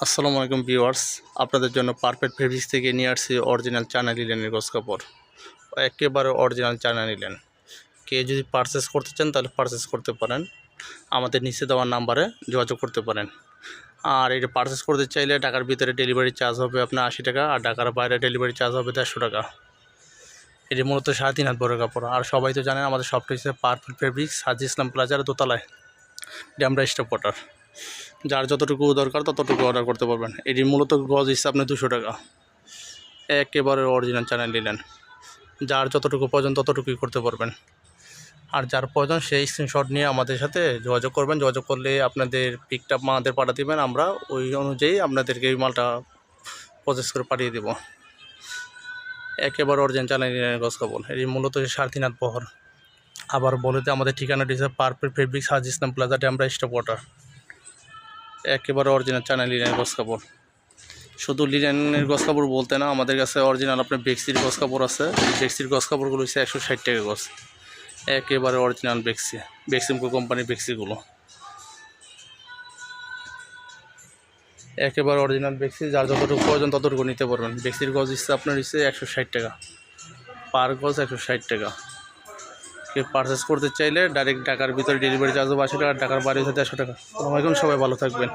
আসসালামু আলাইকুম ভিউয়ার্স, আপনাদের জন্য পারফেক্ট ফেব্রিক্স থেকে নিয়ে আসছি অরিজিনাল চায়না লিলেনের গজ কাপড়। একেবারে অরিজিনাল চায়না লিলেন। কেউ যদি পারচেস করতে চান তাহলে পারচেস করতে পারেন, আমাদের নিচে দেওয়ার নাম্বারে যোগাযোগ করতে পারেন। আর এটা পারচেস করতে চাইলে ঢাকার ভিতরে ডেলিভারি চার্জ হবে আপনার 80 টাকা, আর ঢাকার বাইরে ডেলিভারি চার্জ হবে 150 টাকা। এটি মূলত 3.5 হাত বড় কাপড়। আর সবাই তো জানেন আমাদের শপটি হচ্ছে পারফেক্ট ফেব্রিক্স, হাজি ইসলাম প্লাজার দোতলায়, ড্যামরা স্টপ কোয়ার্টার। যার যতটুকু দরকার ততটুকু অর্ডার করতে পারবেন। এটি মূলত গজ হিসেবে আপনি 200 টাকা। একেবারে অরিজিনাল চায়না লিলেন। যার যতটুকু প্রয়োজন ততটুকুই করতে পারবেন। আর যার প্রয়োজন সেই স্ক্রিনশট নিয়ে আমাদের সাথে যোগাযোগ করবেন। যোগাযোগ করলে আপনাদের পিকটা আমাদের পাঠিয়ে দেবেন, আমরা ওই অনুযায়ী আপনাদেরকে এই মালটা প্রসেস করে পাঠিয়ে দেবো। একেবারে অরিজিনাল চায়না লিলেনের গজ কাপড়। এটি মূলত 3.5 হাত বহর। আবার বলতে আমাদের ঠিকানাটি হচ্ছে পারফেক্ট ফেব্রিক্স, হাজি ইসলাম প্লাজা, ড্যামরা স্টপ কোয়ার্টার। একেবারে অরিজিনাল চায়না লিলেনের গজ কাপড়। শুধু লিলেনের গজ কাপড় বলতে না, আমাদের কাছে অরিজিনাল আপনার বেক্সির গজ কাপড় আছে। বেক্সির গজ কাপড়গুলো হচ্ছে 160 টাকা গজ। একেবারে অরিজিনাল বেক্সিমকো কোম্পানির বেক্সিগুলো একেবারে অরিজিনাল বেক্সি। যার যতটুকু প্রয়োজন ততটুকু নিতে পারবেন। বেক্সির গজ হচ্ছে আপনার হচ্ছে 160 টাকা পার গজ, 160 টাকা। কেউ পারচেস করতে চাইলে ডাইরেক্ট ঢাকার ভিতরে ডেলিভারি চার্জ হবে 80 টাকা, ঢাকার বাইরে হচ্ছে 150 টাকা। আসসালামু আলাইকুম, সবাই ভালো থাকবেন।